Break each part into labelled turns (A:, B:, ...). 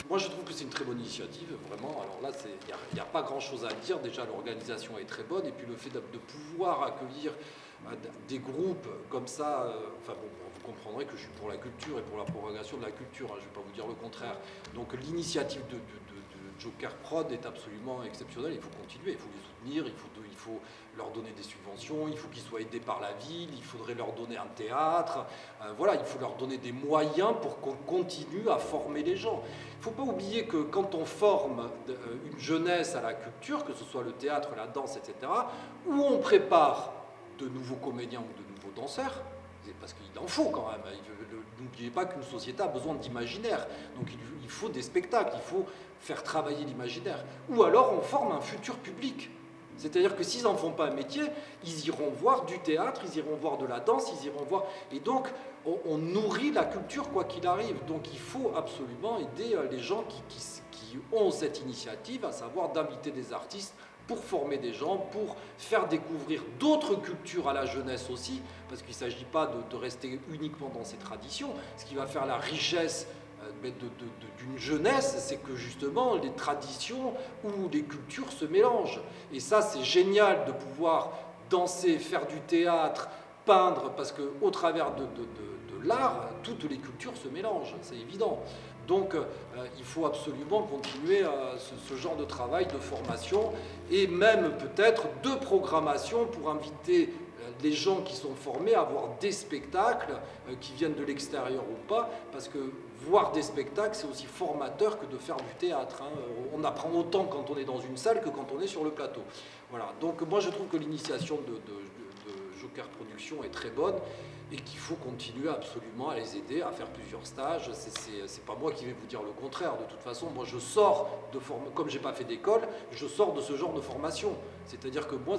A: Moi, je trouve que c'est une très bonne initiative, vraiment. Alors là, il n'y a pas grand-chose à dire. Déjà, l'organisation est très bonne. Et puis, le fait de pouvoir accueillir des groupes comme ça, enfin bon, vous comprendrez que je suis pour la culture et pour la propagation de la culture, hein, je ne vais pas vous dire le contraire. Donc, l'initiative de Joker Prod est absolument exceptionnelle. Il faut continuer, il faut les soutenir, il faut leur donner des subventions, il faut qu'ils soient aidés par la ville, il faudrait leur donner un théâtre. Voilà, il faut leur donner des moyens pour qu'on continue à former les gens. Il ne faut pas oublier que quand on forme une jeunesse à la culture, que ce soit le théâtre, la danse, etc., où on prépare de nouveaux comédiens ou de nouveaux danseurs, parce qu'il en faut quand même. N'oubliez pas qu'une société a besoin d'imaginaire. Donc il faut des spectacles, il faut faire travailler l'imaginaire. Ou alors on forme un futur public. C'est-à-dire que s'ils n'en font pas un métier, ils iront voir du théâtre, ils iront voir de la danse, ils iront voir... Et donc, on nourrit la culture quoi qu'il arrive. Donc, il faut absolument aider les gens qui ont cette initiative, à savoir d'inviter des artistes pour former des gens, pour faire découvrir d'autres cultures à la jeunesse aussi, parce qu'il ne s'agit pas de rester uniquement dans ces traditions. Ce qui va faire la richesse d'une jeunesse, c'est que justement les traditions ou les cultures se mélangent. Et ça, c'est génial de pouvoir danser, faire du théâtre, peindre, parce qu'au travers de l'art, toutes les cultures se mélangent, c'est évident. Donc il faut absolument continuer ce genre de travail, de formation, et même peut-être de programmation pour inviter les gens qui sont formés à voir des spectacles qui viennent de l'extérieur ou pas, parce que voir des spectacles, c'est aussi formateur que de faire du théâtre. Hein. On apprend autant quand on est dans une salle que quand on est sur le plateau. Voilà. Donc moi je trouve que l'initiation de Joker Productions est très bonne et qu'il faut continuer absolument à les aider à faire plusieurs stages. C'est pas moi qui vais vous dire le contraire. De toute façon, moi je sors de formation, comme j'ai pas fait d'école, je sors de ce genre de formation. C'est-à-dire que moi,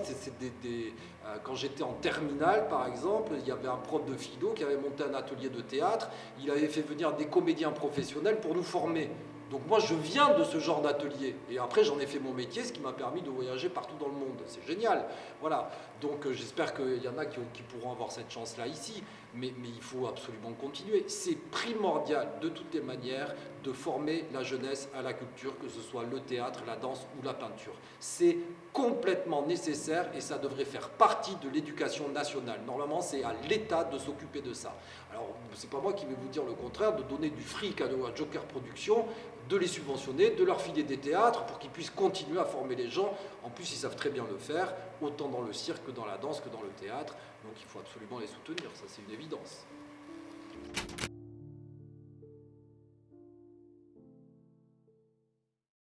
A: quand j'étais en terminale, par exemple, il y avait un prof de philo qui avait monté un atelier de théâtre. Il avait fait venir des comédiens professionnels pour nous former. Donc moi, je viens de ce genre d'atelier. Et après, j'en ai fait mon métier, ce qui m'a permis de voyager partout dans le monde. C'est génial. Voilà. Donc j'espère qu'il y en a qui pourront avoir cette chance-là ici. Mais il faut absolument continuer. C'est primordial, de toutes les manières, de former la jeunesse à la culture, que ce soit le théâtre, la danse ou la peinture. C'est complètement nécessaire et ça devrait faire partie de l'éducation nationale. Normalement, c'est à l'État de s'occuper de ça. Alors, c'est pas moi qui vais vous dire le contraire, de donner du fric à Joker Productions, de les subventionner, de leur filer des théâtres pour qu'ils puissent continuer à former les gens. En plus, ils savent très bien le faire, autant dans le cirque que dans la danse que dans le théâtre. Donc il faut absolument les soutenir, ça c'est une évidence.